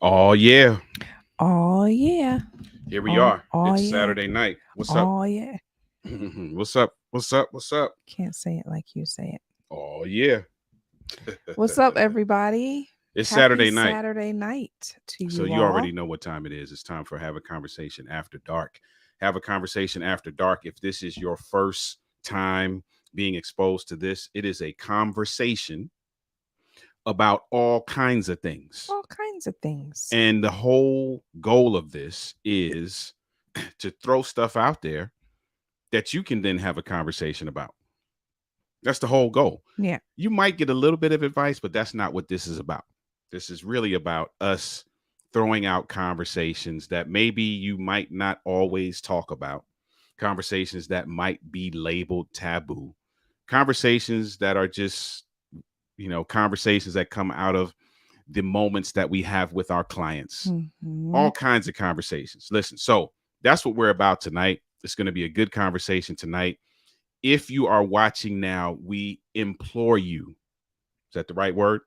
Oh yeah, Oh yeah. here we are. Oh It's yeah. Saturday night. What's up? Oh yeah. What's up? What's up? What's up? Can't say it like you say it. Oh yeah. What's up, everybody? It's Happy Saturday night. Saturday night to you So you already know what time it is. It's time for Have a Conversation After Dark. Have a Conversation After Dark. If this is your first time being exposed to this, it is a conversation about all kinds of things. All kinds of things. And the whole goal of this is to throw stuff out there that you can then have a conversation about. That's the whole goal. Yeah. You might get a little bit of advice, but that's not what this is about. This is really about us throwing out conversations that maybe you might not always talk about, conversations that might be labeled taboo, conversations that are just, conversations that come out of the moments that we have with our clients, all kinds of conversations. Listen, so that's what we're about tonight. It's going to be a good conversation tonight. If you are watching now, we implore you, is that the right word?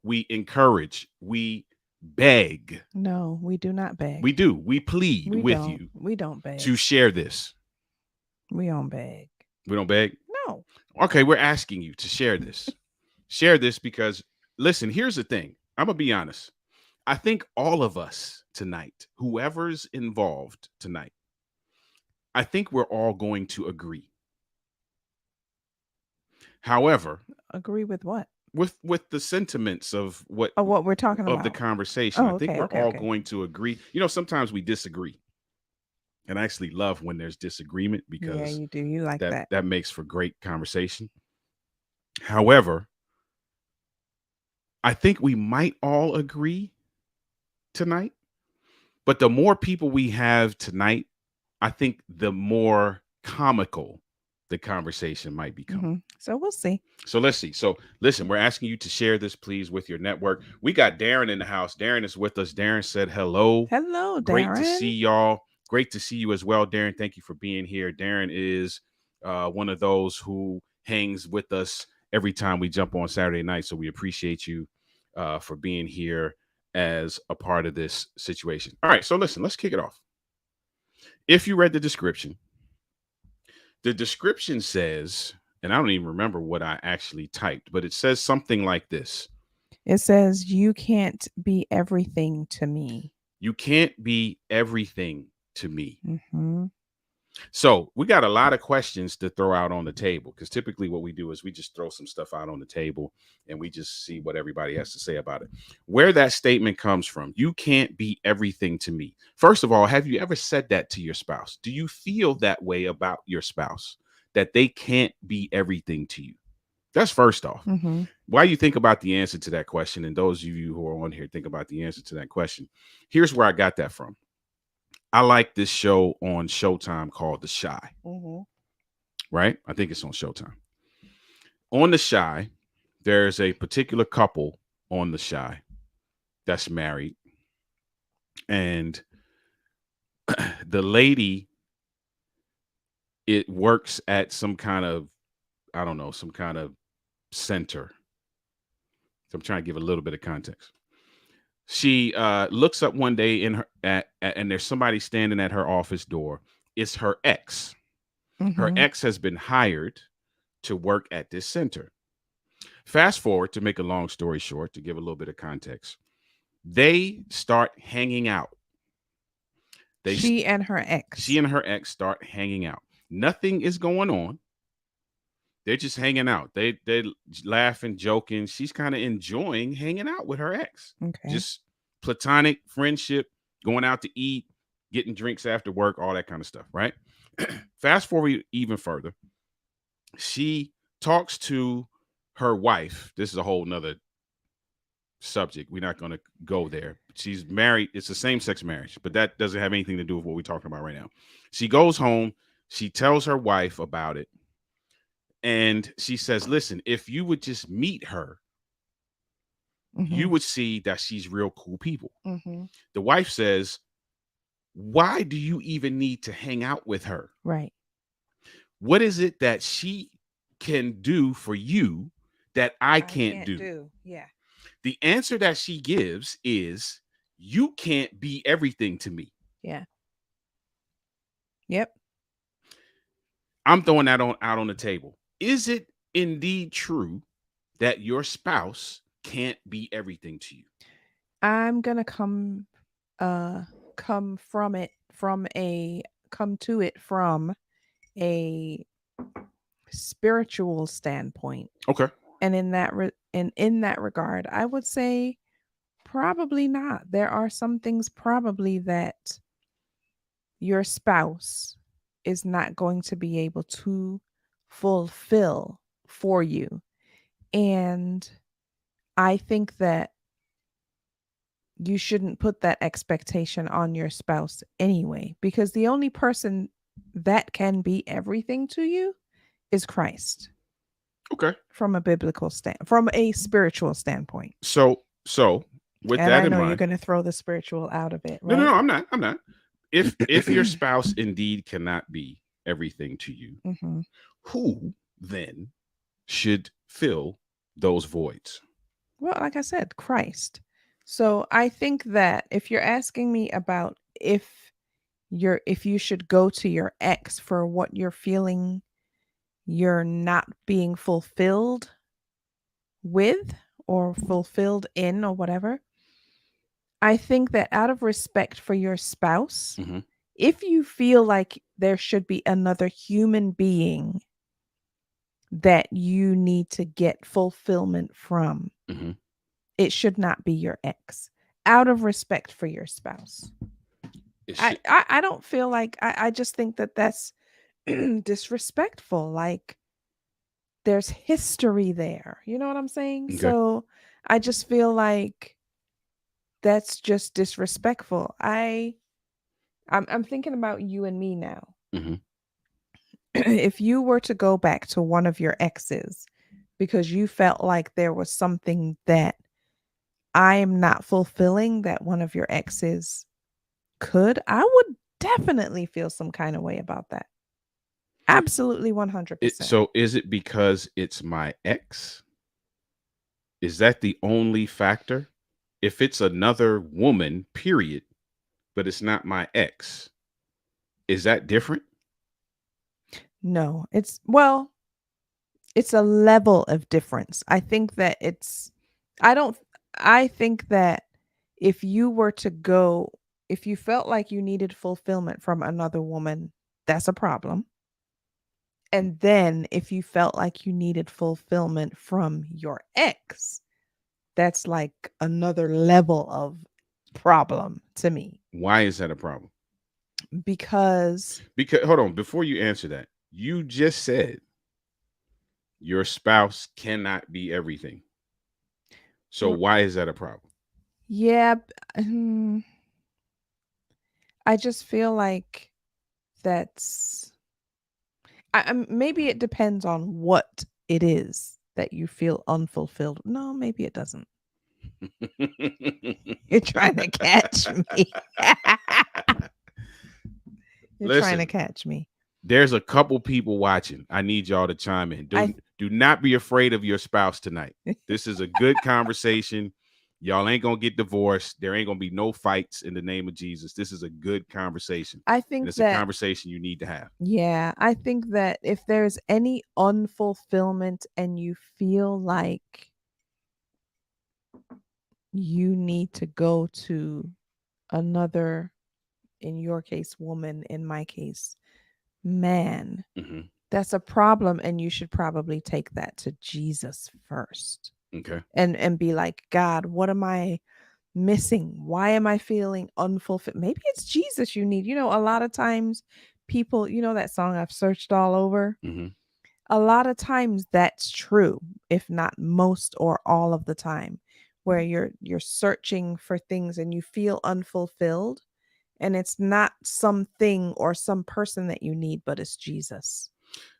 We encourage, we beg. No, we do not beg. We do. We plead with you. We don't beg. To share this. We don't beg. We don't beg? No. Okay, we're asking you to share this. Share this because, listen, here's the thing. I'm going to be honest. I think all of us tonight, whoever's involved tonight, I think we're all going to agree. However, agree with what? With the sentiments of what we're talking about of the conversation. I think we're all going to agree. Sometimes we disagree. And I actually love when there's disagreement because you do. You like that. That makes for great conversation. However, I think we might all agree tonight. But the more people we have tonight, I think the more comical the conversation might become. So we'll see. So let's see. So listen, we're asking you to share this, please, with your network. We got Darren in the house. Darren is with us. Darren said hello. Hello, Great to see Darren. y'all. Great to see you as well, Darren. Thank you for being here. Darren is one of those who hangs with us every time we jump on Saturday night. So we appreciate you for being here as a part of this situation. All right. So listen, let's kick it off. If you read the description says, and I don't even remember what I actually typed, but it says something like this. It says, you can't be everything to me. You can't be everything to me. Mm-hmm. So we got a lot of questions to throw out on the table, because typically what we do is we just throw some stuff out on the table and we just see what everybody has to say about it. Where that statement comes from, you can't be everything to me. First of all, have you ever said that to your spouse? Do you feel that way about your spouse, that they can't be everything to you? That's first off. Mm-hmm. While you think about the answer to that question, and those of you who are on here think about the answer to that question, here's where I got that from. I like this show on Showtime called The Chi. Mm-hmm. Right? I think it's on Showtime. On The Chi, there's a particular couple on The Chi that's married. And the lady, it works at some kind of, I don't know, some kind of center. So I'm trying to give a little bit of context. She looks up one day in her and there's somebody standing at her office door. It's her ex. Mm-hmm. Her ex has been hired to work at this center. Fast forward, to make a long story short, to give a little bit of context, they start hanging out. She and her ex start hanging out. Nothing is going on. They're just hanging out. They're laughing, joking. She's kind of enjoying hanging out with her ex. Okay. Just platonic friendship, going out to eat, getting drinks after work, all that kind of stuff, right? Fast forward even further. She talks to her wife. This is a whole nother subject. We're not going to go there. She's married. It's a same-sex marriage, but that doesn't have anything to do with what we're talking about right now. She goes home. She tells her wife about it. And she says, listen, if you would just meet her, you would see that she's real cool people. Mm-hmm. The wife says, why do you even need to hang out with her? Right. What is it that she can do for you that I can't do? Yeah. The answer that she gives is, you can't be everything to me. Yeah. Yep. I'm throwing that out on the table. Is it indeed true that your spouse can't be everything to you? I'm gonna come to it from a spiritual standpoint. Okay. And in that regard, I would say probably not. There are some things probably that your spouse is not going to be able to fulfill for you. And I think that you shouldn't put that expectation on your spouse anyway, because the only person that can be everything to you is Christ. Okay. From a spiritual standpoint. So with and that I in know mind, you're going to throw the spiritual out of it, right? No, I'm not. If your spouse indeed cannot be everything to you, Mm-hmm. who then should fill those voids? Well, like I said, Christ. So I think that if you're asking me about if you should go to your ex for what you're feeling you're not being fulfilled with or fulfilled in or whatever, I think that out of respect for your spouse, Mm-hmm. if you feel like there should be another human being that you need to get fulfillment from, Mm-hmm. it should not be your ex, out of respect for your spouse. I don't feel like, I just think that that's disrespectful. Like, there's history there. You know what I'm saying? Okay. So I just feel like that's just disrespectful. I'm thinking about you and me now. Mm-hmm. if you were to go back to one of your exes because you felt like there was something that I am not fulfilling that one of your exes could, I would definitely feel some kind of way about that. Absolutely 100%. So is it because it's my ex? Is that the only factor? If it's another woman, period, but it's not my ex, is that different? No, it's a level of difference. I think that I don't, I think that if you were to go, if you felt like you needed fulfillment from another woman, that's a problem. And then if you felt like you needed fulfillment from your ex, that's like another level of problem to me. Why is that a problem? Because Because hold on, before you answer that, you just said your spouse cannot be everything. So why is that a problem? yeah, I just feel like that's maybe it depends on what it is that you feel unfulfilled. No, maybe it doesn't. You're trying to catch me. You're trying to Listen, catch me. there's a couple people watching. I need y'all to chime in. Do not be afraid of your spouse tonight. This is a good conversation. Y'all ain't gonna get divorced. There ain't gonna be no fights in the name of Jesus. This is a good conversation. I And think it's a that conversation you need to have. yeah, I think that if there's any unfulfillment and you feel like you need to go to another, in your case, woman, in my case, man, Mhm. that's a problem. And you should probably take that to Jesus first Okay. and be like, God, what am I missing? Why am I feeling unfulfilled? Maybe it's Jesus you need. A lot of times people, that song I've searched all over. Mhm. A lot of times that's true, if not most or all of the time, where you're searching for things and you feel unfulfilled, and it's not something or some person that you need, but it's Jesus.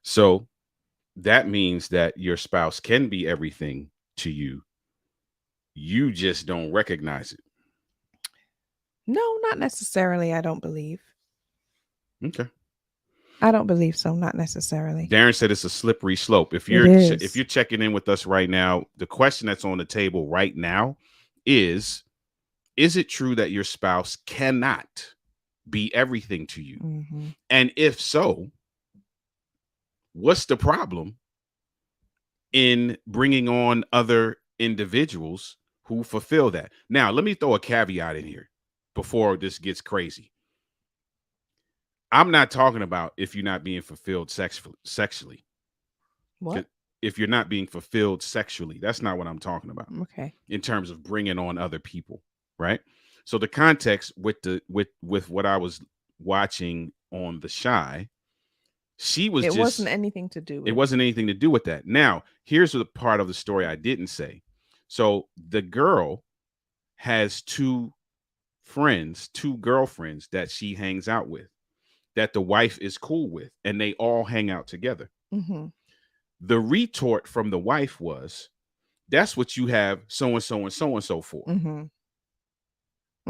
So that means that your spouse can be everything to you. You just don't recognize it. No, not necessarily, I don't believe. Okay. I don't believe so, not necessarily. Darren said it's a slippery slope. If It if is. you're checking in with us right now, the question that's on the table right now is it true that your spouse cannot be everything to you? Mm-hmm. And if so, what's the problem in bringing on other individuals who fulfill that? Now, let me throw a caveat in here before this gets crazy. I'm not talking about if you're not being fulfilled sexually. What? If you're not being fulfilled sexually, that's not what I'm talking about. Okay. In terms of bringing on other people, right? So the context with with what I was watching on The Shy, she was It just wasn't anything to do it with. wasn't anything to do with that. Now, here's the part of the story I didn't say. So the girl has two girlfriends that she hangs out with, that the wife is cool with, and they all hang out together. Mm-hmm. The retort from the wife was, that's what you have so and so and so and so for. Mm-hmm.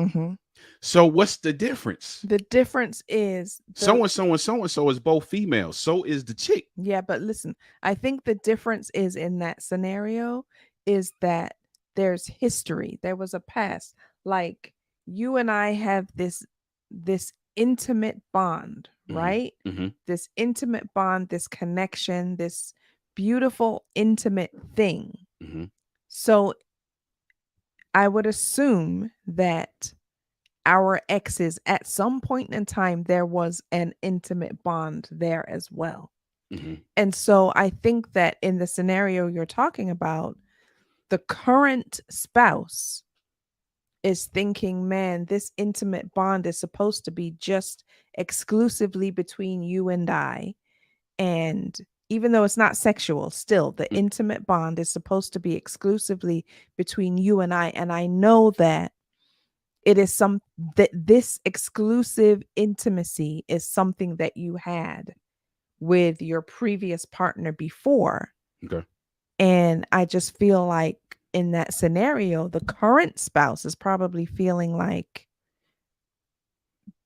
Mm-hmm. So what's the difference? The difference is So and so and so and so is both females. So is the chick. yeah, but listen, I think the difference is in that scenario is that there's history. There was a past. Like you and I have this intimate bond, Mhm, right? mhm. This intimate bond, this connection, this beautiful intimate thing. Mhm. So I would assume that our exes at some point in time there was an intimate bond there as well. Mhm. And so I think that in the scenario you're talking about, the current spouse is thinking, man, this intimate bond is supposed to be just exclusively between you and I. And even though it's not sexual, still the Mm. intimate bond is supposed to be exclusively between you and I. And I know that it is that this exclusive intimacy is something that you had with your previous partner before. Okay. And I just feel like in that scenario, the current spouse is probably feeling like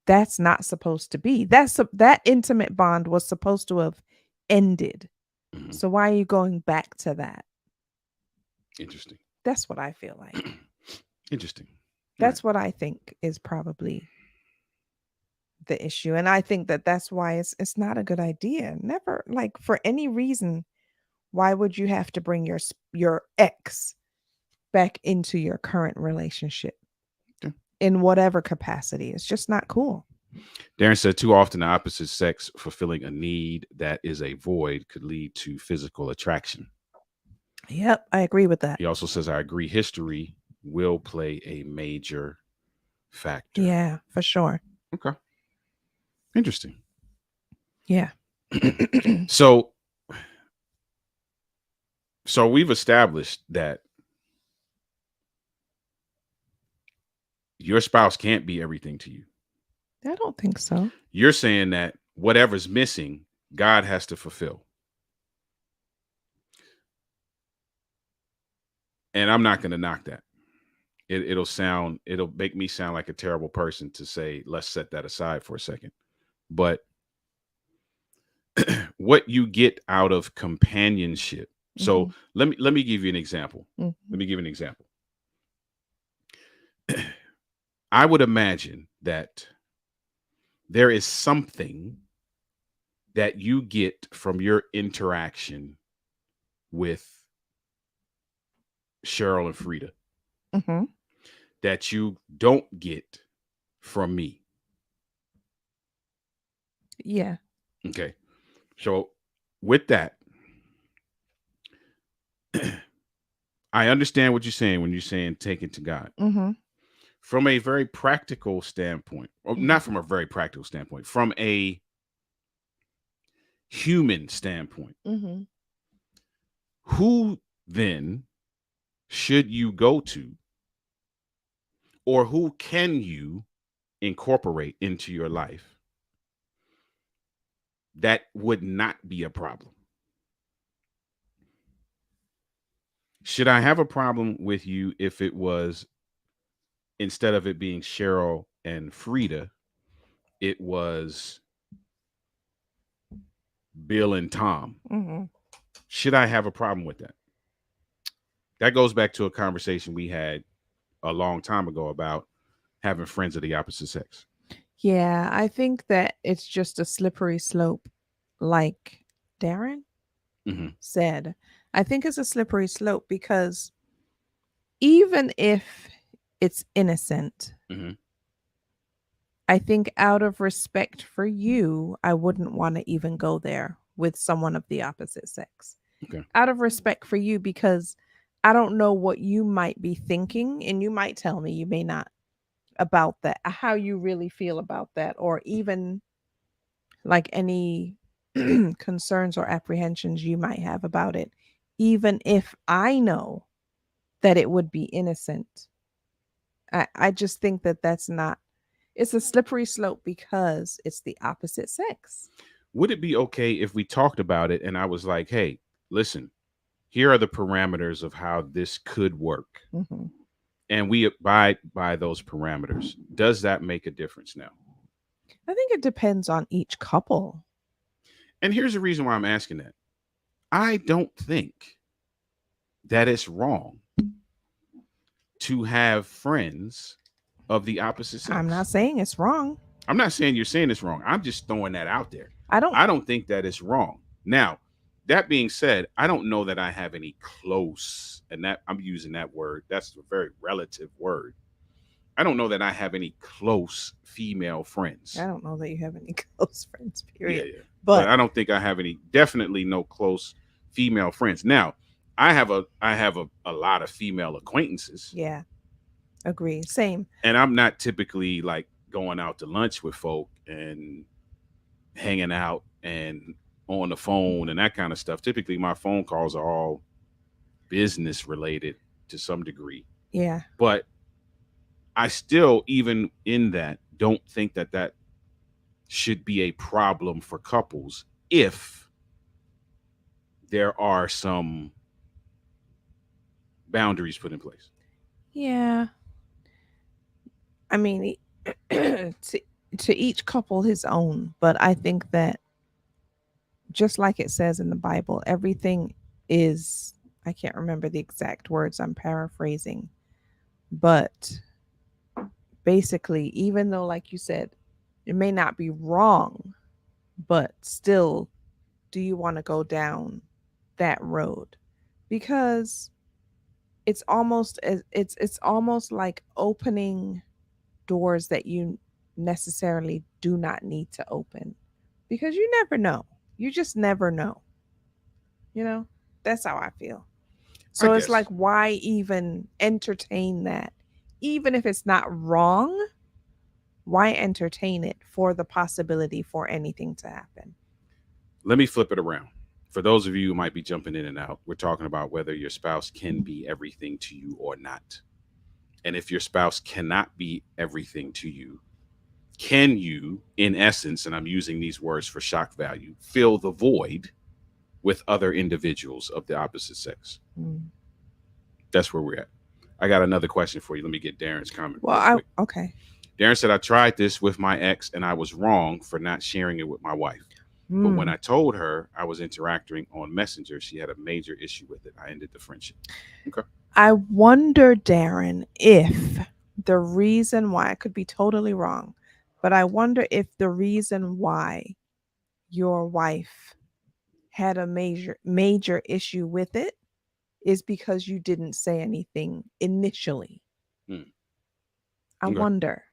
that's not supposed to be. That intimate bond was supposed to have ended. Mhm. So why are you going back to that? Interesting. That's what I feel like. Interesting. That's what I think is probably the issue. And I think that that's why it's not a good idea. Never, like, for any reason, why would you have to bring your ex back into your current relationship Okay. in whatever capacity? It's just not cool. Darren said, too often the opposite sex fulfilling a need that is a void could lead to physical attraction. Yep, I agree with that. He also says, I agree, history will play a major factor. Yeah, for sure. Okay. Interesting. Yeah. So we've established that your spouse can't be everything to you. I don't think so. You're saying that whatever's missing, God has to fulfill. And I'm not going to knock that. It'll make me sound like a terrible person to say, let's set that aside for a second. But what you get out of companionship. So let me give you an example. Let me give you an example. I would imagine that there is something that you get from your interaction with Cheryl and Frida that you don't get from me. Yeah. Okay. So with that, I understand what you're saying when you're saying take it to God. From a very practical standpoint, or not from a very practical standpoint, from a human standpoint, who then should you go to, or who can you incorporate into your life that would not be a problem? Should I have a problem with you if it was, instead of it being Cheryl and Frida, it was Bill and Tom? Should I have a problem with that? That goes back to a conversation we had a long time ago about having friends of the opposite sex. Yeah, I think that it's just a slippery slope, like Darren said. I think it's a slippery slope because even if it's innocent, I think out of respect for you, I wouldn't want to even go there with someone of the opposite sex. Okay. Out of respect for you, because I don't know what you might be thinking, and you might tell me, you may not, about that, how you really feel about that, or even like any concerns or apprehensions you might have about it. Even if I know that it would be innocent, I just think that that's not, it's a slippery slope because it's the opposite sex. Would it be okay if we talked about it and I was like, hey, listen, here are the parameters of how this could work, and we abide by those parameters? Does that make a difference now? I think it depends on each couple. And here's the reason why I'm asking that. I don't think that it's wrong to have friends of the opposite sex. I'm not saying it's wrong. I'm not saying you're saying it's wrong. I'm just throwing that out there. I don't think that it's wrong. Now, that being said, I don't know that I have any close, and that I'm using that word, that's a very relative word. I don't know that I have any close female friends. I don't know that you have any close friends, period. Yeah. But I don't think I have any, definitely no close female friends. Now, I have a lot of female acquaintances. Yeah. Agree. Same. And I'm not typically like going out to lunch with folk and hanging out and on the phone and that kind of stuff. Typically my phone calls are all business related to some degree. Yeah. But I still, even in that, don't think that that should be a problem for couples if there are some boundaries put in place. Yeah. I mean, to each couple his own, but I think that just like it says in the Bible, everything is, I can't remember the exact words, I'm paraphrasing, but basically, even though, like you said, it may not be wrong, but still, do you want to go down that road? Because it's almost like opening doors that you necessarily do not need to open, because you never know. You just never know. You know, that's how I feel. I So it's like, guess. why even entertain that? Even if it's not wrong, why entertain it for the possibility for anything to happen? Let me flip it around. For those of you who might be jumping in and out, we're talking about whether your spouse can be everything to you or not. And if your spouse cannot be everything to you, can you, in essence, and I'm using these words for shock value, fill the void with other individuals of the opposite sex? Mm. That's where we're at. I got another question for you. Let me get Darren's comment Well, real quick. okay. Darren said, I tried this with my ex and I was wrong for not sharing it with my wife. But when Mm. I told her I was interacting on Messenger, she had a major issue with it. I ended the friendship. Okay. I wonder, Darren, if the reason why, I could be totally wrong, but I wonder if the reason why your wife had a major issue with it is because you didn't say anything initially. Hmm. I Okay. wonder.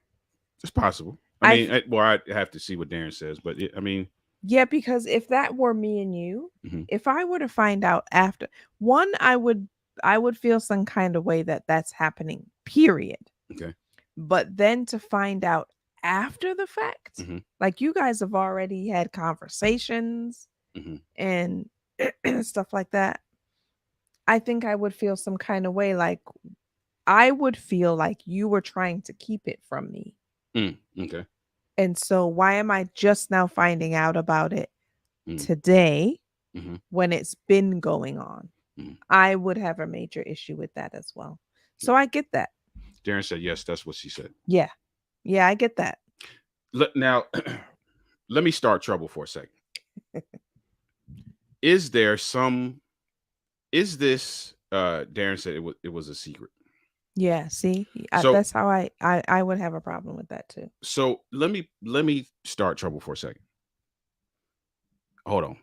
It's possible. I I mean, I have to see what Darren says, but I mean, Yeah, because if that were me and you, mhm. if I were to find out after, one, I would feel some kind of way that that's happening, period. Okay. But then to find out after the fact, Hmm. like you guys have already had conversations Hmm. and stuff like that, I think I would feel some kind of way, like I would feel like you were trying to keep it from me. Okay. And so why am I just now finding out about it Mm. today Hmm. when it's been going on? Hmm. I would have a major issue with that as well. So I get that. Darren said, yes, that's what she said. Yeah. Yeah, I get that. Now, let me start trouble for a second. Is there some, is this, Darren said it was a secret. Yeah, see? So, That's how I would have a problem with that too. so let me start trouble for a second. Hold on.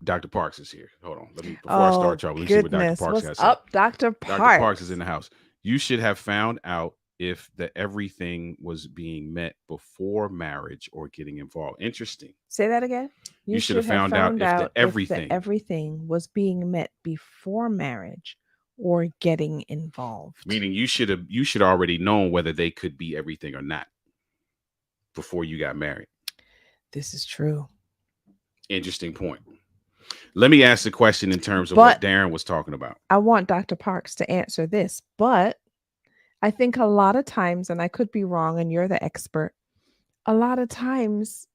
Dr. Parks is here. Hold on. Before I start Oh, trouble, let me see what Dr. goodness. Parks What's has to say. up, Dr. Dr. Parks is Parks? in the house. You should have found out if the everything was being met before marriage or getting involved. Interesting. Say that again. You You should have should have found out found if the out if the everything, everything was being met before marriage or getting involved. meaning you should already known whether they could be everything or not before you got married. This is true. Interesting point. Let me ask the question in terms of what But Darren was talking about. I want Dr. Parks to answer this. But I think a lot of times, and I could be wrong, and you're the expert, a lot of times,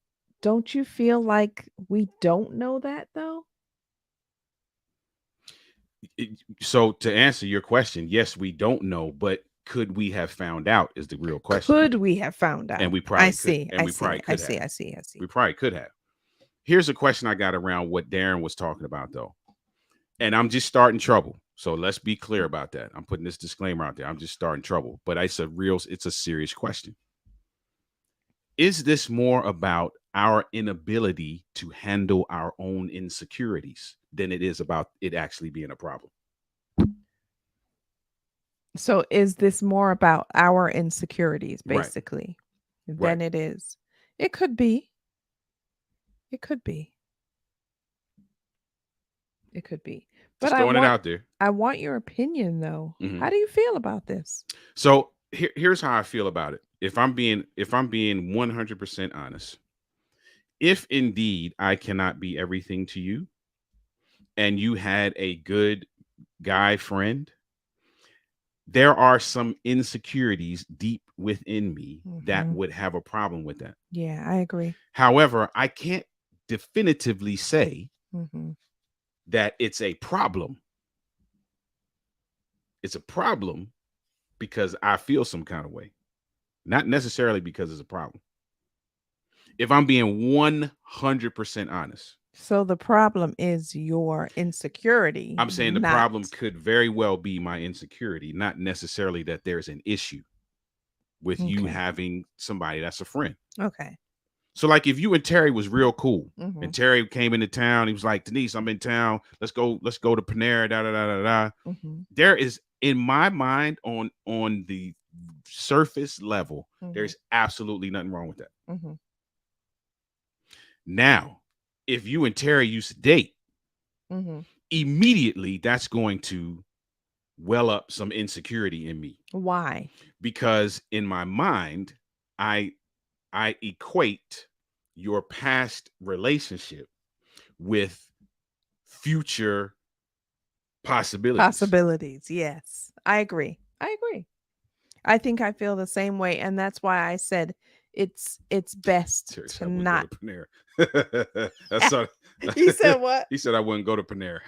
don't you feel like we don't know that though? So to answer your question, yes, we don't know, but could we have found out is the real question. Could we have found And out? we I probably could. see. And I we probably see. I could see. have. I see. I see. We probably could have. Here's a question I got around what Darren was talking about, though. And I'm just starting trouble. So let's be clear about that. I'm putting this disclaimer out there. I'm just starting trouble. But it's a serious question. Is this more about our inability to handle our own insecurities than it is about it actually being a problem? So is this more about our insecurities, Right. basically, Right. than it is? It could be. It could be. It could be. But Just throwing it out there. I want your opinion though. Mhm. How do you feel about this? So here's how I feel about it. If I'm being 100% honest, if indeed I cannot be everything to you and you had a good guy friend, there are some insecurities deep within me that Mhm. would have a problem with that. Yeah, I agree. However, I can't definitively say that it's a problem. It's a problem because I feel some kind of way, not necessarily because it's a problem. If I'm being 100% honest. So the problem is your insecurity. I'm saying the problem could very well be my insecurity, not necessarily that there's an issue with you having somebody that's a friend. Okay. So like if you and Terry was real cool and Terry came into town, he was like, Denise, I'm in town. Let's go to Panera, da da da da da. There is, in my mind, on the surface level, there's absolutely nothing wrong with that. Now, if you and Terry used to date, immediately that's going to well up some insecurity in me. Why? Because in my mind, I equate your past relationship with future possibilities. Yes, I agree. I think I feel the same way, and that's why I said it's best to not. Go to Panera. That's all. He said what? He said I wouldn't go to Panera.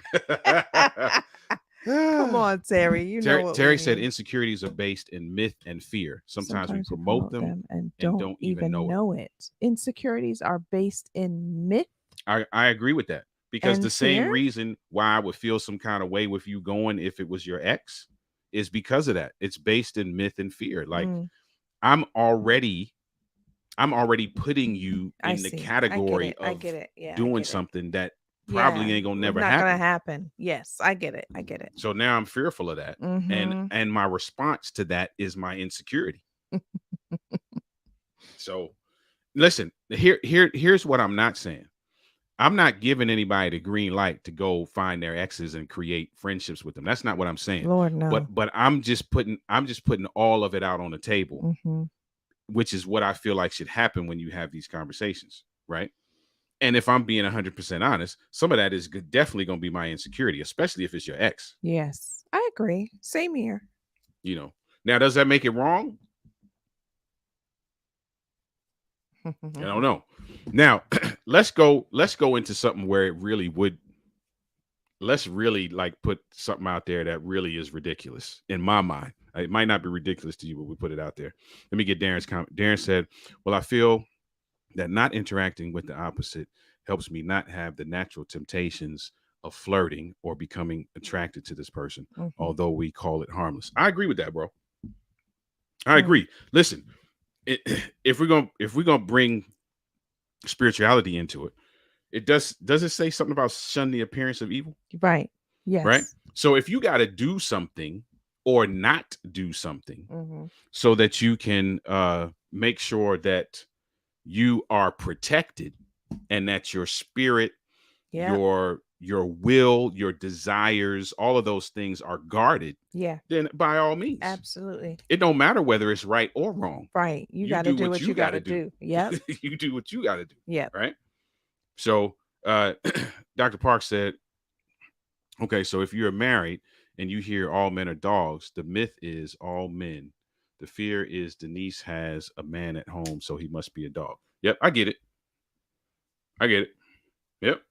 Come on, Terry. You know what Terry said insecurities are based in myth and fear. Sometimes we promote them and don't even know it. Insecurities are based in myth. I agree with that, because the same reason why I would feel some kind of way with you going if it was your ex is because of that. It's based in myth and fear. Like I'm already putting you in the category of doing something that probably ain't gonna never happen. Not gonna happen. Yes, I get it. So now I'm fearful of that, and my response to that is my insecurity. So, listen, here's what I'm not saying. I'm not giving anybody the green light to go find their exes and create friendships with them. That's not what I'm saying. Lord, no. But I'm just putting all of it out on the table, which is what I feel like should happen when you have these conversations, right? And if I'm being 100% honest, some of that is definitely going to be my insecurity, especially if it's your ex. Yes, I agree. Same here. Now, does that make it wrong? I don't know. Now, let's go into something where it really would. Let's really put something out there that really is ridiculous in my mind. It might not be ridiculous to you, but we put it out there. Let me get Darren's comment. Darren said, well, I feel that not interacting with the opposite helps me not have the natural temptations of flirting or becoming attracted to this person, although we call it harmless. I agree with that, bro. I agree. Listen, if we're gonna bring spirituality into it, does it say something about shun the appearance of evil? Right. Yes. Right. So if you got to do something or not do something so that you can make sure that you are protected and that your spirit, your will, your desires, all of those things are guarded. Yeah. Then by all means. Absolutely. It don't matter whether it's right or wrong. Right. You got to do what you got to do. Yep. You do what you got to do. Yeah. Right. So Dr. Park said, okay, so if you're married and you hear all men are dogs, the myth is all men. The fear is Denise has a man at home, so he must be a dog. Yep, I get it. Yep.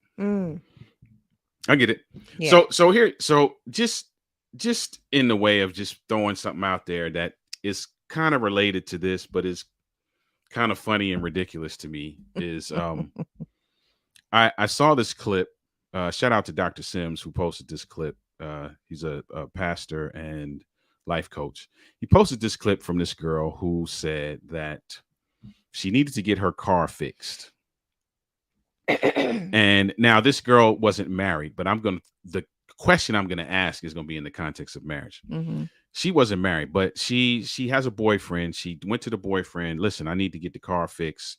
I get it. Yeah. So just in the way of just throwing something out there that is kind of related to this, but is kind of funny and ridiculous to me is I saw this clip. Shout out to Dr. Sims who posted this clip. He's a pastor and life coach. He posted this clip from this girl who said that she needed to get her car fixed. And now this girl wasn't married, but the question I'm going to ask is going to be in the context of marriage. She wasn't married, but she has a boyfriend. She went to the boyfriend. Listen, I need to get the car fixed.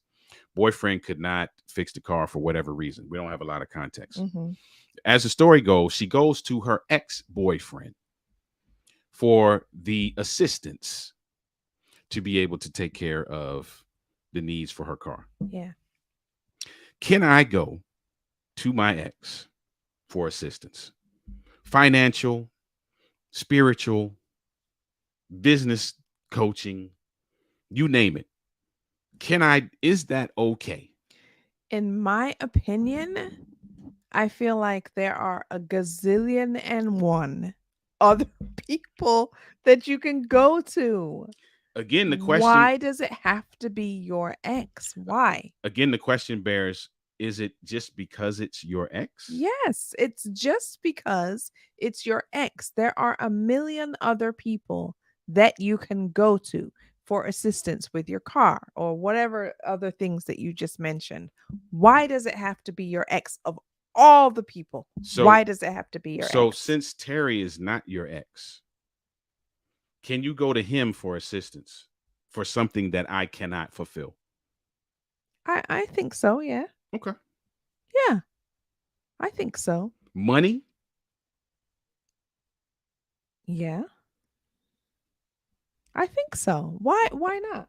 Boyfriend could not fix the car for whatever reason. We don't have a lot of context. As the story goes, she goes to her ex-boyfriend for the assistance to be able to take care of the needs for her car. Yeah. Can I go to my ex for assistance? Financial, spiritual, business coaching, you name it. Is that okay? In my opinion, I feel like there are a gazillion and one other people that you can go to. Again, the question Why does it have to be your ex? Why? again the question bears, is it just because it's your ex? Yes, it's just because it's your ex. There are a million other people that you can go to for assistance with your car or whatever other things that you just mentioned. Why does it have to be your ex of all the people? So Why does it have to be your so ex? since Terry is not your ex, can you go to him for assistance for something that I cannot fulfill? I think so, yeah. Okay. Yeah, I think so. Money? Yeah. I think so. Why not?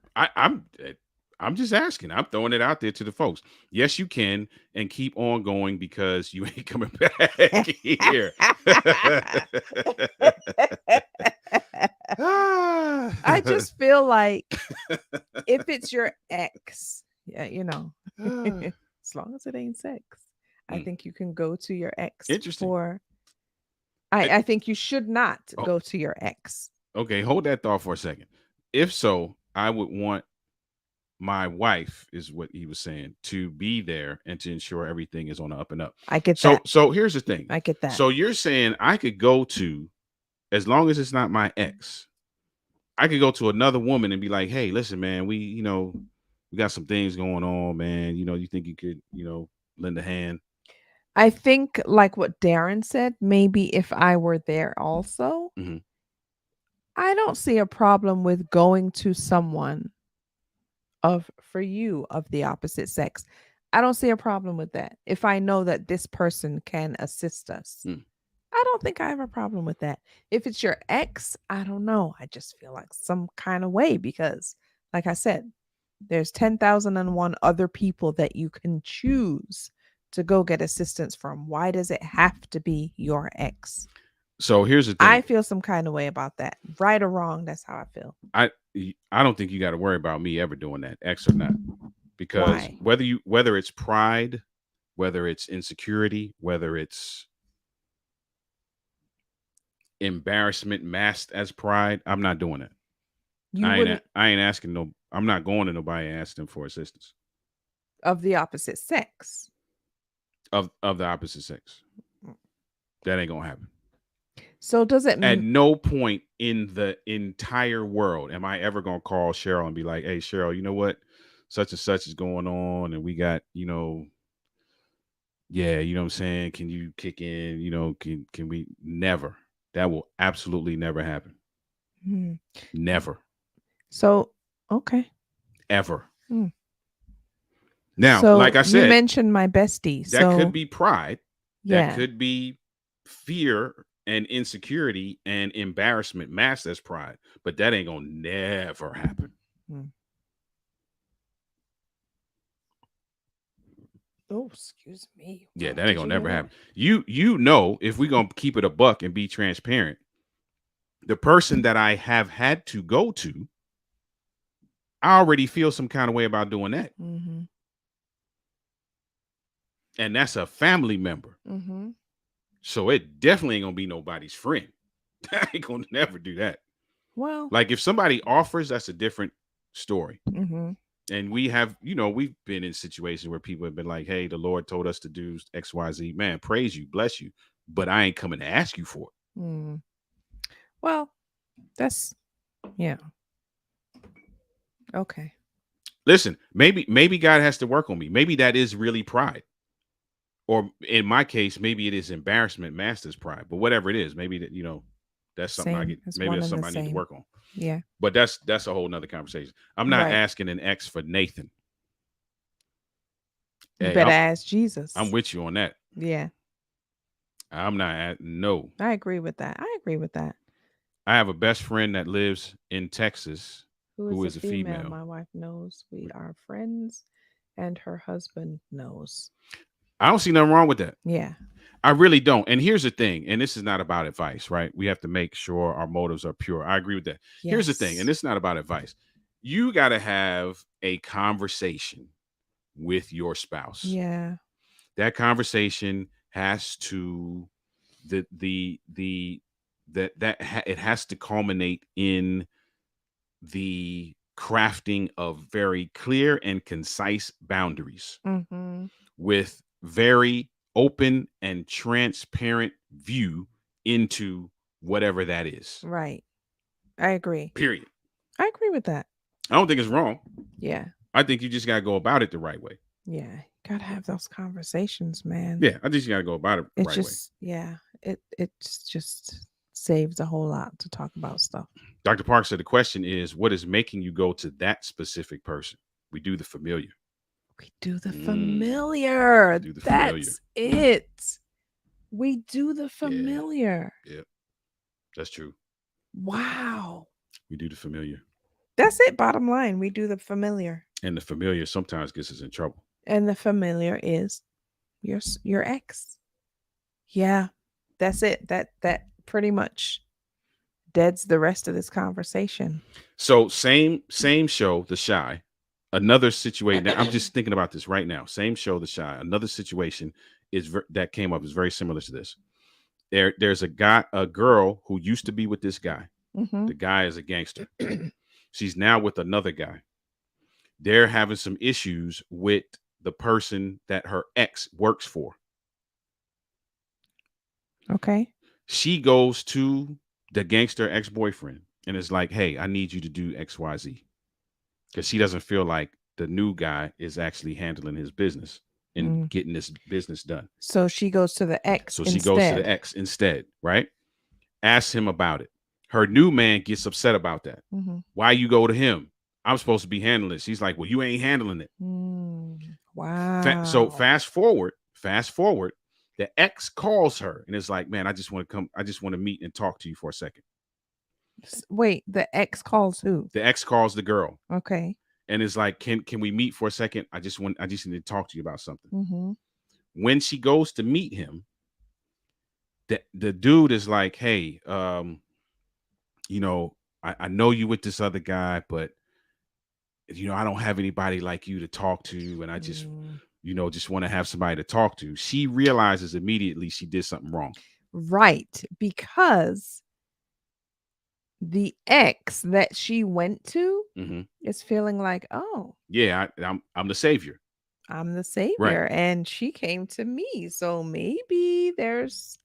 I'm just asking. I'm throwing it out there to the folks. Yes, you can, and keep on going because you ain't coming back here. I just feel like if it's your ex, yeah, as long as it ain't sex, I Mm, think you can go to your ex interesting. for. I- I think you should not oh, go to your ex. okay, hold that thought for a second. If so, I would want my wife, is what he was saying, to be there and to ensure everything is on the up and up. I get So that. so here's the thing. I get that. So you're saying I could go to, as long as it's not my ex, I could go to another woman and be like, "Hey, listen, man, we got some things going on, man. You think you could, lend a hand?" I think, like what Darren said, maybe if I were there also, Hmm. I don't see a problem with going to someone for you of the opposite sex. I don't see a problem with that. If I know that this person can assist us, Mm. I don't think I have a problem with that. If it's your ex, I don't know. I just feel like some kind of way because, like I said, there's 10,001 other people that you can choose to go get assistance from. Why does it have to be your ex? So here's the I thing. feel some kind of way about that. Right or wrong, that's how I feel. I don't think you got to worry about me ever doing that, ex or not, because Why? whether it's pride, whether it's insecurity, whether it's embarrassment masked as pride, I'm not doing it. You wouldn't I ain't asking no. I'm not going to nobody and asking them for assistance of the opposite sex. of the opposite sex. That ain't gonna happen. So does it At no point in the entire world am I ever gonna call Cheryl and be like, "Hey, Cheryl, you know what? Such and such is going on, and we got, yeah, you know what I'm saying? Can you kick in? Can we?" Never. That will absolutely never happen. Hmm. Never, So okay. ever. Hmm. Now, like So I you said, mentioned my bestie. that could So be pride. That yeah. could be fear and insecurity and embarrassment masked as pride. But that ain't gonna never happen. Hmm. Oh, excuse me. Yeah, Wow, that ain't did gonna you hear never that? happen. You know, if we gonna keep it a buck and be transparent, the person that I have had to go to, I already feel some kind of way about doing that. Mm-hmm. And that's a family member. Mm-hmm. So it definitely ain't gonna be nobody's friend. I ain't gonna never do that. Well, Like if somebody offers, that's a different story. mm-hmm. And we've been in situations where people have been like, "Hey, the Lord told us to do XYZ. Man, praise you, bless you, but I ain't coming to ask you for it." Mm. Well, that's yeah. Okay. Listen, maybe God has to work on me. Maybe that is really pride. Or in my case, maybe it is embarrassment masked as pride. But whatever it is, maybe that's something Same. It's maybe one that's and the something I need to same. work on. Yeah. But that's a whole nother conversation. I'm not Right. asking an ex for Nathan. You Hey, better I'm ask I'm Jesus. with you on that. Yeah. I'm not at no. I agree with that. I agree with that. I have a best friend that lives in Texas Who who is a is a female? female. My wife knows we are friends, and her husband knows. I don't see nothing wrong with that. Yeah. I really don't. And here's the thing, and this is not about advice, right? We have to make sure our motives are pure. I agree with that. Here's the thing, and Yes. this is not about advice. You got to have a conversation with your spouse. Yeah. That conversation has to it has to culminate in the crafting of very clear and concise boundaries Mm-hmm. with very open and transparent view into whatever that is. Right. I agree. Period. I agree with that. I don't think it's wrong. Yeah. I think you just got to go about it the right way. Yeah. Gotta have those conversations, man. Yeah, I think you got to go about it the It right way. just, yeah. It just saves a whole lot to talk about stuff. Dr. Park said the question is, what is making you go to that specific person? We do the familiar. We do the familiar. do the familiar. That's it. We do the familiar. Yeah, that's true. Wow. We do the familiar. That's it. Bottom line, we do the familiar. And the familiar sometimes gets us in trouble. And the familiar is your ex. Yeah. That's it. That pretty much deads the rest of this conversation. So same show, The Chi. Another situation. Now, I'm just thinking about this right now. Same show, The Chi. Another situation that came up is very similar to this. There's a girl who used to be with this guy. Mm-hmm. The guy is a gangster. She's now with another guy. They're having some issues with the person that her ex works for. Okay. She goes to the gangster ex-boyfriend and is like, hey, I need you to do XYZ. Because she doesn't feel like the new guy is actually handling his business and getting this business done. So she goes to the ex. So she goes to the ex instead, right? Asks him about it. Her new man gets upset about that. Mm-hmm. Why you go to him? I'm supposed to be handling this. He's like, well, you ain't handling it. Wow. So fast forward, the ex calls her and is like, man, I just want to meet and talk to you for a second. Wait, the ex calls who? The ex calls the girl. Okay. And is like, can we meet for a second? I just need to talk to you about something. Mm-hmm. When she goes to meet him, the dude is like, hey, you know, I know you with this other guy, but you know, I don't have anybody like you to talk to, and I just just want to have somebody to talk to. She realizes immediately she did something wrong. Right, because the ex that she went to is feeling like, oh, yeah, I'm the savior. I'm the savior, right. And she came to me, so maybe there's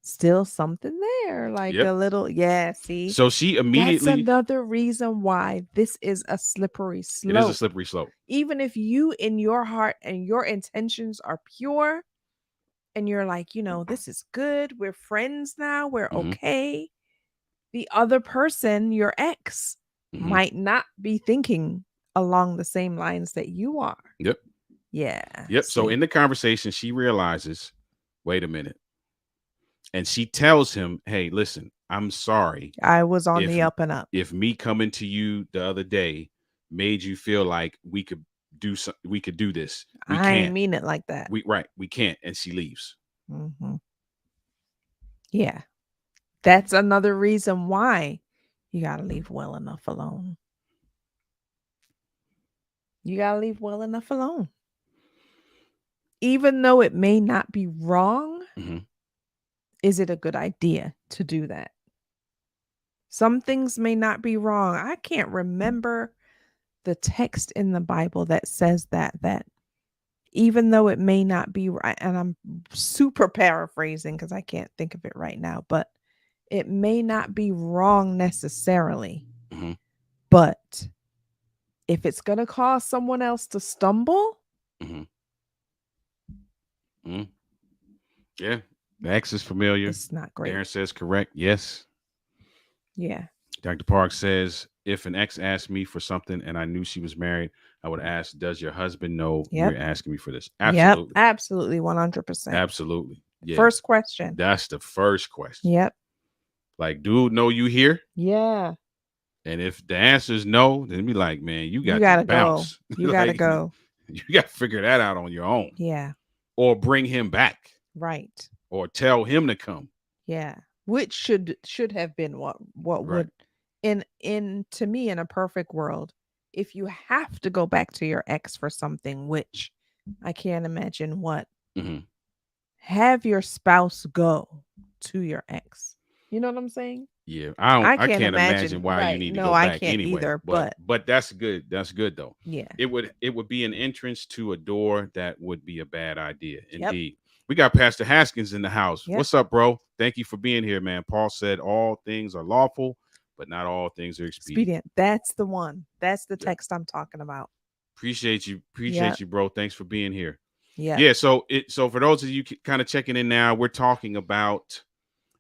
still something there, like a little, see. So she immediately. That's another reason why this is a slippery slope. It is a slippery slope. Even if you, in your heart and your intentions are pure, and you're like, you know, this is good. We're friends now. We're okay. The other person, your ex, might not be thinking along the same lines that you are. Yep. Yeah. Yep. So in the conversation, she realizes, wait a minute. And she tells him, hey, listen, I'm sorry. I was on the up and up. If me coming to you the other day made you feel like we could do this. I ain't mean it like that. We can't. And she leaves. Mm-hmm. Yeah. That's another reason why you got to leave well enough alone. You got to leave well enough alone. Even though it may not be wrong, is it a good idea to do that? Some things may not be wrong. I can't remember the text in the Bible that says that even though it may not be right, and I'm super paraphrasing because I can't think of it right now, but it may not be wrong necessarily. But if it's going to cause someone else to stumble. Yeah. The ex is familiar. It's not great. Darren says correct. Yes. Yeah. Dr. Park says, if an ex asked me for something and I knew she was married, I would ask, does your husband know you're asking me for this? Absolutely. Yep, absolutely. 100%. Absolutely. Yeah. First question. That's the first question. Yep. Like, dude, know you here? Yeah. And if the answer is no, then be like, man, you got to bounce. You got to go. You got to figure that out on your own. Yeah. Or bring him back. Right. Or tell him to come. Yeah. Which should have been what would in to me, in a perfect world, if you have to go back to your ex for something, which I can't imagine what Mhm. have your spouse go to your ex. You know what I'm saying? Yeah, I don't. I I can't can't imagine imagine. why you Right. need to No, go I back can't anyway. either. But But that's good. That's good though. yeah. It would be an entrance to a door that would be a bad idea. Yep. Indeed. We got Pastor Haskins in the house. Yep. What's up, bro? Thank you for being here, man. Paul said all things are lawful, but not all things are expedient. Expedient. That's the one. That's the Yeah. text I'm talking about. Appreciate you. Yep. Appreciate you, bro. Thanks for being here. Yep. Yeah. So for those of you kind of checking in now, we're talking about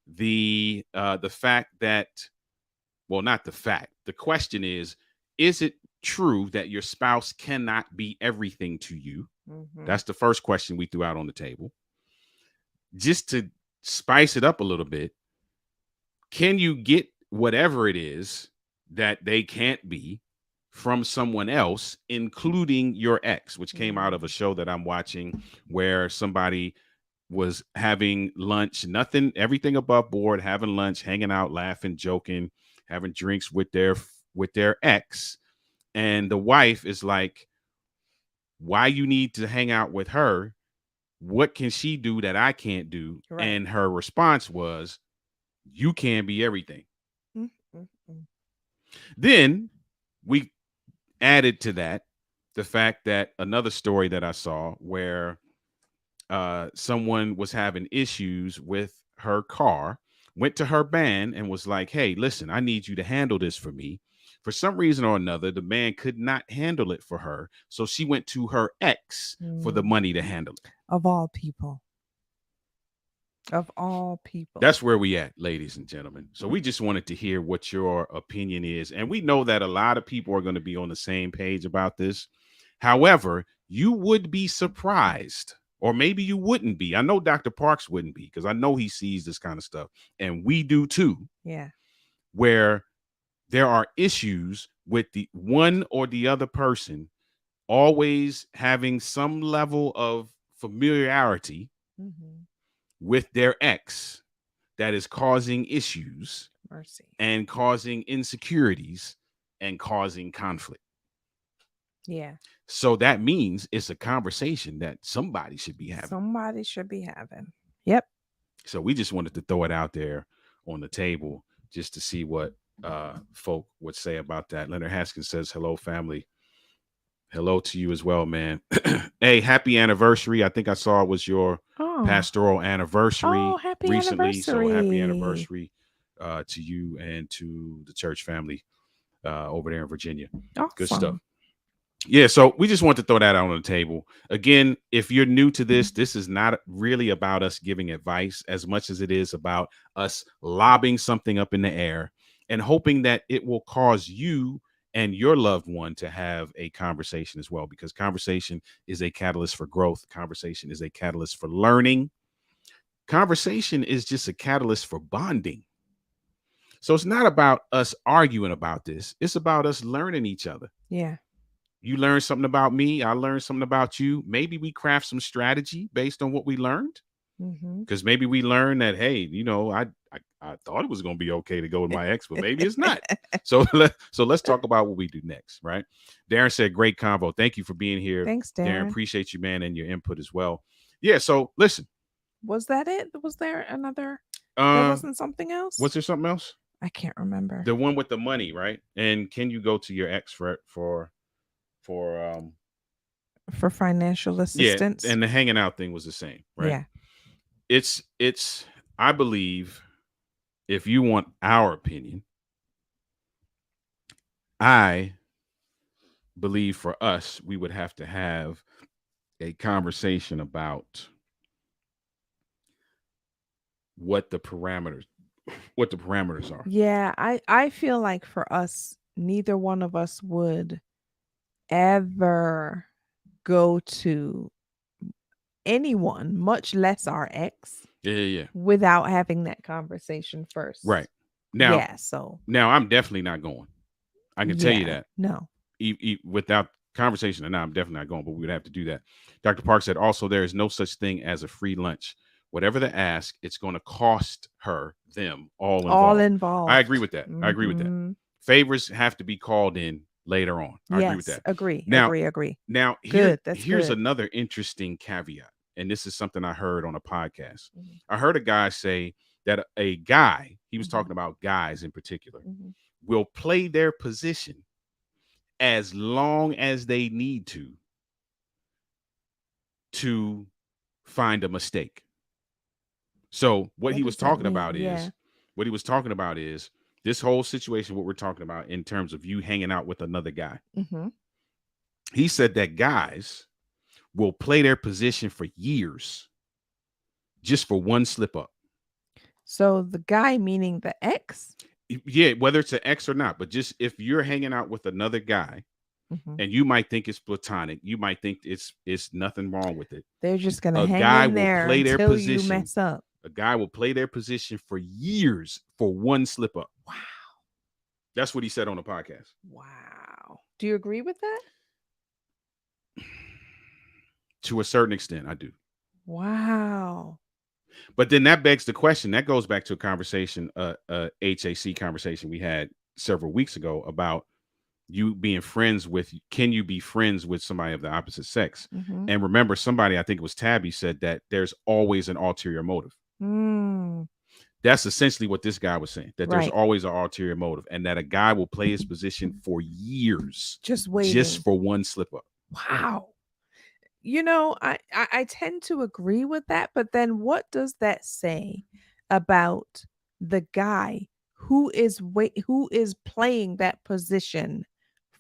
the fact that, well, not the fact. The question is it true that your spouse cannot be everything to you? Mm-hmm. That's the first question we threw out on the table. Just to spice it up a little bit, can you get whatever it is that they can't be from someone else, including your ex, which came out of a show that I'm watching where somebody was having lunch, nothing, everything above board, having lunch, hanging out, laughing, joking, having drinks with their ex. And the wife is like, why you need to hang out with her? What can she do that I can't do? Right. And her response was, you can be everything. Mm-hmm. Then we added to that the fact that another story that I saw where someone was having issues with her car, went to her band and was like, hey, listen, I need you to handle this for me. For some reason or another, the man could not handle it for her. So she went to her ex for the money to handle it. Of all people. Of all people. That's where we at, ladies and gentlemen. So we just wanted to hear what your opinion is. And we know that a lot of people are going to be on the same page about this. However, you would be surprised, or maybe you wouldn't be. I know Dr. Parks wouldn't be, because I know he sees this kind of stuff, and we do too. Yeah. Where there are issues with the one or the other person always having some level of familiarity with their ex that is causing issues. Mercy. And causing insecurities and causing conflict. Yeah. So that means it's a conversation that somebody should be having. Somebody should be having. Yep. So we just wanted to throw it out there on the table just to see what folk would say about that. Leonard Haskins says, hello, family. Hello to you as well, man. Hey, happy anniversary. I think I saw it was your pastoral anniversary happy recently. anniversary. So happy anniversary to you and to the church family over there in Virginia. Awesome. Good stuff. Yeah, so we just want to throw that out on the table. Again, if you're new to this is not really about us giving advice as much as it is about us lobbing something up in the air and hoping that it will cause you and your loved one to have a conversation as well, because conversation is a catalyst for growth. Conversation is a catalyst for learning. Conversation is just a catalyst for bonding. So it's not about us arguing about this. It's about us learning each other. Yeah. You learn something about me. I learned something about you. Maybe we craft some strategy based on what we learned. Because maybe we learned that, hey, you know, I thought it was going to be okay to go with my ex, but maybe it's not. So let's talk about what we do next, right? Darren said, great convo. Thank you for being here. Thanks, Darren. Appreciate you, man, and your input as well. Yeah, so listen. Was that it? Was there another? There wasn't something else? Was there something else? I can't remember. The one with the money, right? And can you go to your ex for financial assistance? Yeah, and the hanging out thing was the same, right? Yeah. It's I believe, if you want our opinion, I believe for us, we would have to have a conversation about what the parameters are. Yeah, I feel like for us, neither one of us would ever go to anyone, much less our ex, without having that conversation first. Right. Now, now I'm definitely not going. I can tell you that. No. Without conversation, and I'm definitely not going, but we would have to do that. Dr. Park said also there is no such thing as a free lunch. Whatever the ask, it's going to cost them all involved. All involved. I agree with that. I agree with that. Favors have to be called in later on. I agree with Yes, that. agree, Now, agree. now Good, that's here's good. another interesting caveat, and this is something I heard on a podcast. Mhm, I heard a guy say that a guy, he was mhm, talking about guys in particular, mhm. will play their position as long as they need to find a mistake. So What does that mean? Yeah. what he was talking about is this whole situation, what we're talking about in terms of you hanging out with another guy. Hmm. He said that guys will play their position for years just for one slip up. So the guy, meaning the ex. Yeah, whether it's an ex or not, but just if you're hanging out with another guy Hmm. and you might think it's platonic, you might think it's nothing wrong with it. They're just gonna A hang guy in will there play their until you position. mess up. A guy will play their position for years for one slip up. Wow. That's what he said on the podcast. Wow. Do you agree with that? To a certain extent, I do. Wow. But then that begs the question. That goes back to a conversation, HAC conversation we had several weeks ago about you being friends with. Can you be friends with somebody of the opposite sex? Hmm. And remember, somebody, I think it was Tabby, said that there's always an ulterior motive. Mm, That's essentially what this guy was saying. That there's right. always an ulterior motive, and that a guy will play his position for years Just waiting. just for one slip up. Wow. I tend to agree with that, but then what does that say about the guy who is playing that position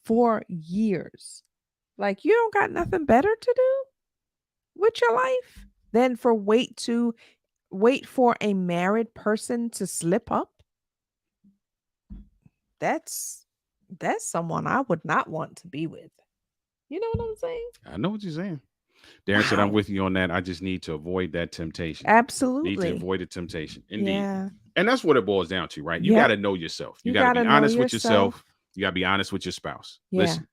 for years? Like, you don't got nothing better to do with your life than wait for a married person to slip up? That's someone I would not want to be with. You know what I'm saying? I know what you're saying. Darren said, I'm Wow. with you on that. I just need to avoid that temptation. Need to Absolutely. avoid the temptation. Indeed. Yeah. And that's what it boils down to, right? You Yep. got to know yourself. You You got to gotta be know honest with yourself. yourself. You got to be honest with your spouse. Yeah. Listen,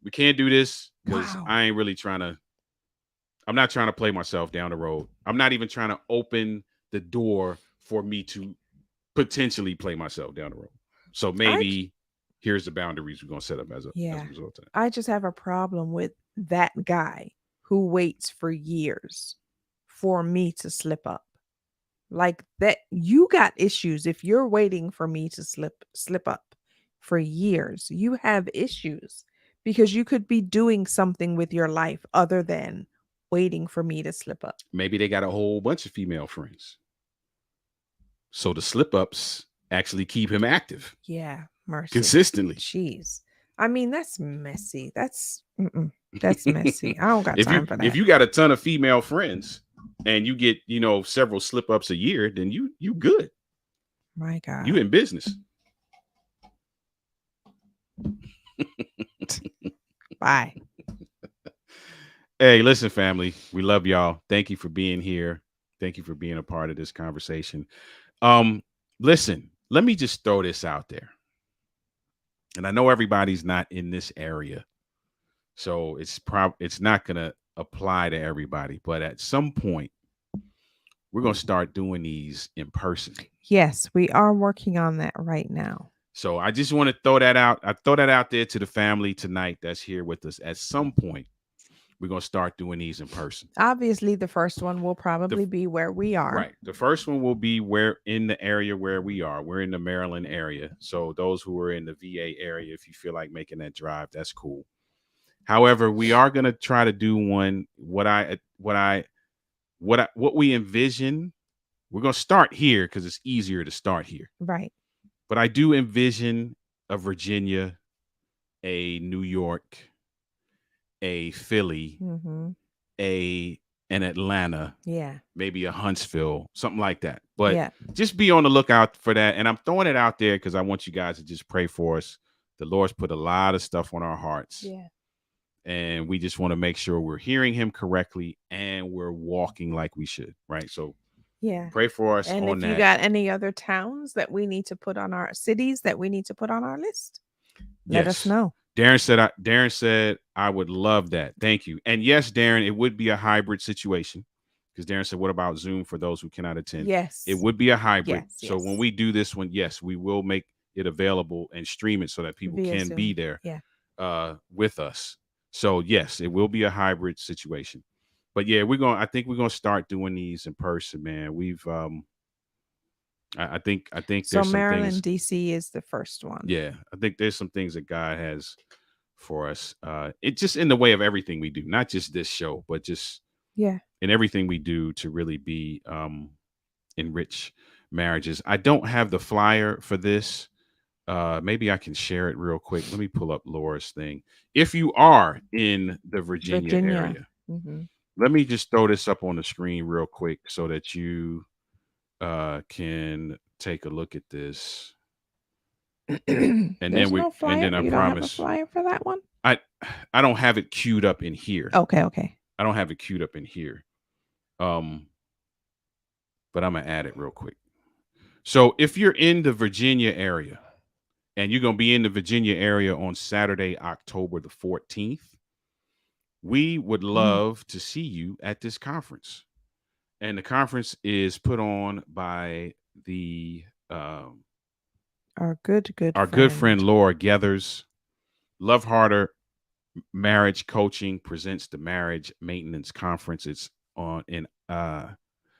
we can't do this because Wow. I ain't really I'm not trying to play myself down the road. I'm not even trying to open the door for me to potentially play myself down the road. So maybe here's the boundaries we're going to set up as a result of that. I just have a problem with that guy who waits for years for me to slip up. Like that, you got issues if you're waiting for me to slip up for years. You have issues because you could be doing something with your life other than waiting for me to slip up. Maybe they got a whole bunch of female friends. So the slip ups actually keep him active. Yeah, mercy. Consistently. Jeez. I mean, that's messy. That's messy. I don't got time for that. If you got a ton of female friends and you get, several slip ups a year, then you good. My God. You in business. Bye. Hey, listen, family. We love y'all. Thank you for being here. Thank you for being a part of this conversation. Listen, let me just throw this out there. And I know everybody's not in this area, so it's not gonna apply to everybody. But at some point, we're gonna start doing these in person. Yes, we are working on that right now. So I just want to throw that out. I throw that out there to the family tonight that's here with us. At some point, we're going to start doing these in person. Obviously, the first one will probably be where we are. Right. The first one will be in the area where we are. We're in the Maryland area. So those who are in the VA area, if you feel like making that drive, that's cool. However, we are going to try to do one. What we envision, we're going to start here because it's easier to start here. Right. But I do envision a Virginia, a New York, a Philly, an Atlanta, maybe a Huntsville, something like that. But just be on the lookout for that. And I'm throwing it out there because I want you guys to just pray for us. The Lord's put a lot of stuff on our hearts. Yeah. And we just want to make sure we're hearing him correctly and we're walking like we should. Right. So pray for us. And on if that. you got any other towns that we need to put on our cities that we need to put on our list, let us know. Darren said, I would love that. Thank you. And yes, Darren, it would be a hybrid situation because Darren said, what about Zoom for those who cannot attend? Yes. It would be a hybrid. So when we do this one, yes, we will make it available and stream it so that people Via can be Zoom. there Yeah. with us. So yes, it will be a hybrid situation. But yeah, I think we're gonna start doing these in person, man. I think So there's some things. Maryland, DC is the first one. Yeah, I think there's some things that God has for us. It just in the way of everything we do, not just this show, but just Yeah. in everything we do to really be enrich marriages. I don't have the flyer for this. Maybe I can share it real quick. Let me pull up Laura's thing. If you are in the Virginia Virginia. area, Hmm. let me just throw this up on the screen real quick so that you can take a look at this. And There's no flyer. then I You don't have a promise flyer for that one? I I don't have it queued up in here. Okay, okay. I don't have it queued up in here. Um, but I'm gonna add it real quick. So if you're in the Virginia area and you're gonna be in the Virginia area on Saturday, October the 14th, we would love to see you at this conference. And the conference is put on by the Our good good friend Laura Gethers. Love Harder Marriage Coaching presents the Marriage Maintenance Conference. It's on in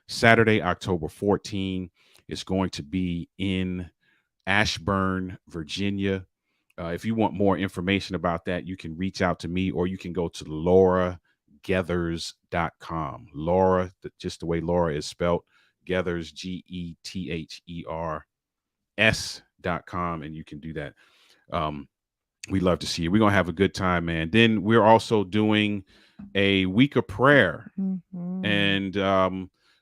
Saturday, October 14. It's going to be in Ashburn, Virginia. If you want more information about that, you can reach out to me or you can go to lauragethers.com. Laura, just the way Laura is spelled, Gethers, GETHERS.com, and you can do that. We'd love to see you. We're going to have a good time, man. Then we're also doing a week of prayer. Mm-hmm. And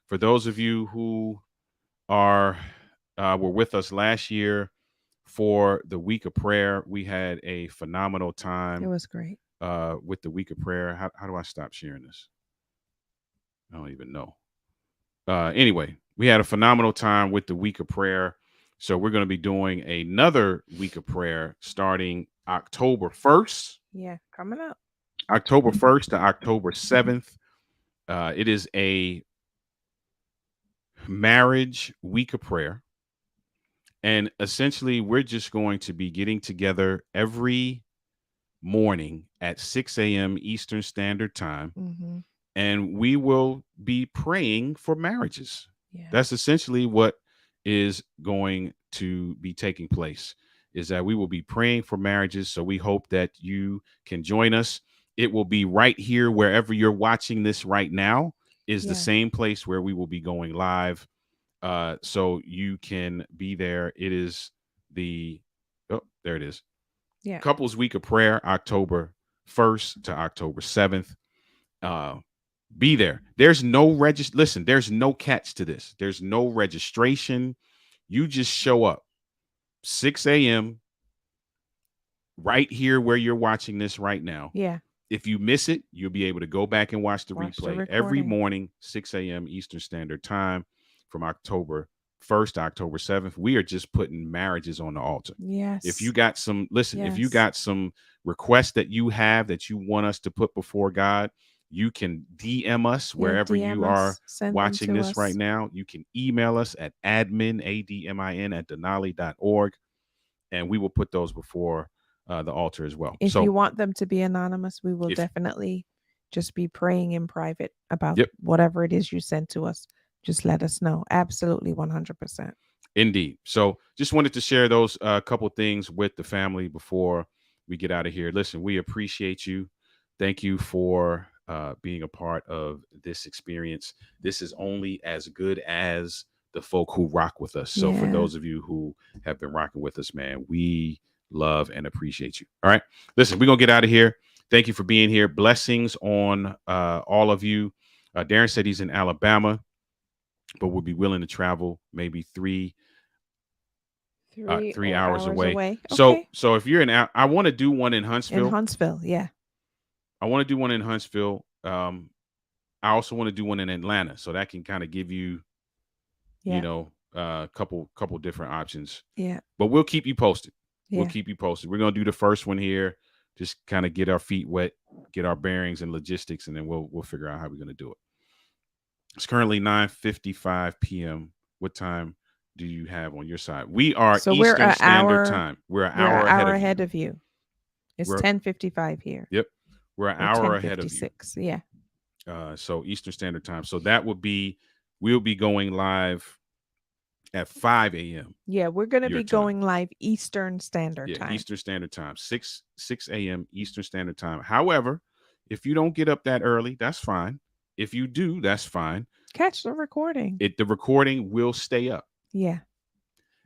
for those of you who were with us last year for the week of prayer, we had a phenomenal time. It was great. With the week of prayer. How do I stop sharing this? I don't even know. Anyway, we had a phenomenal time with the week of prayer. So we're going to be doing another week of prayer starting October 1st. Yeah, coming up. October 1st to October 7th. It is a marriage week of prayer. And essentially, we're just going to be getting together every morning at 6 a.m. Eastern Standard Time. Mm-hmm. And we will be praying for marriages. Yeah. That's essentially what is going to be taking place, is that we will be praying for marriages. So we hope that you can join us. It will be right here, wherever you're watching this right now, is the same place where we will be going live. So you can be there. It is there it is. Yeah. Couples Week of Prayer, October 1st to October 7th. Be there. There's no listen, there's no catch to this. There's no registration. You just show up 6 a.m. right here where you're watching this right now. Yeah. If you miss it, you'll be able to go back and watch the replay every morning, 6 a.m. Eastern Standard Time from October 1st to October 7th. We are just putting marriages on the altar. Yes. If you got some, if you got some requests that you have that you want us to put before God, you can DM us wherever you are watching this right now. You can email us at admin, ADMIN, at denali.org, and we will put those before the altar as well. If you want them to be anonymous, we will definitely just be praying in private about whatever it is you send to us. Just let us know. Absolutely, 100%. Indeed. So just wanted to share those couple things with the family before we get out of here. Listen, we appreciate you. Thank you for being a part of this experience. This is only as good as the folk who rock with us. So for those of you who have been rocking with us, man, we love and appreciate you. All right. Listen, we're going to get out of here. Thank you for being here. Blessings on all of you. Darren said he's in Alabama, but would be willing to travel maybe three hours away. Okay. So if you're in, I want to do one in Huntsville. Yeah. I want to do one in Huntsville. I also want to do one in Atlanta, so that can kind of give you, you know, a couple different options. Yeah. But we'll keep you posted. Yeah. We'll keep you posted. We're gonna do the first one here, just kind of get our feet wet, get our bearings and logistics, and then we'll figure out how we're gonna do it. It's currently 9:55 p.m. What time do you have on your side? We are So we're Eastern an Standard hour. Time. We're an We're hour an hour ahead ahead of you. of you. It's We're 10:55 here. Yep. We're an Or hour ahead of you. 10:56. Yeah. So Eastern Standard Time. So that would be, we'll be going live at 5 a.m. Yeah, we're going to Your be time. going live Eastern Standard Yeah, Time. Eastern Standard Time, 6 a.m. Eastern Standard Time. However, if you don't get up that early, that's fine. If you do, that's fine. Catch the recording. The recording will stay up. Yeah.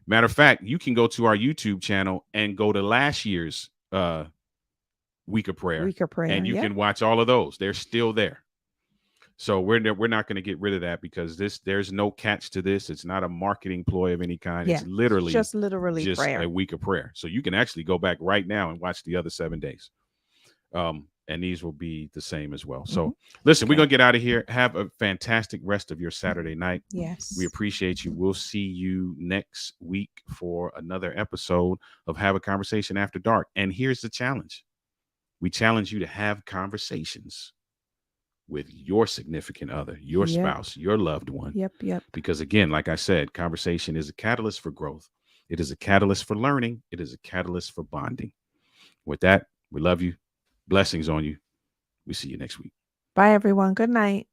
Matter of fact, you can go to our YouTube channel and go to last year's Week of Prayer. Week of Prayer. And you can watch all of those. They're still there. So we're not going to get rid of that, because there's no catch to this. It's not a marketing ploy of any kind. Yeah, it's literally just prayer. A week of prayer. So you can actually go back right now and watch the other 7 days. And these will be the same as well. So listen, we're going to get out of here. Have a fantastic rest of your Saturday night. Yes. We appreciate you. We'll see you next week for another episode of Have a Conversation After Dark. And here's the challenge. We challenge you to have conversations with your significant other, your spouse, your loved one. Yep. Because again, like I said, conversation is a catalyst for growth. It is a catalyst for learning. It is a catalyst for bonding. With that, we love you. Blessings on you. We see you next week. Bye, everyone. Good night.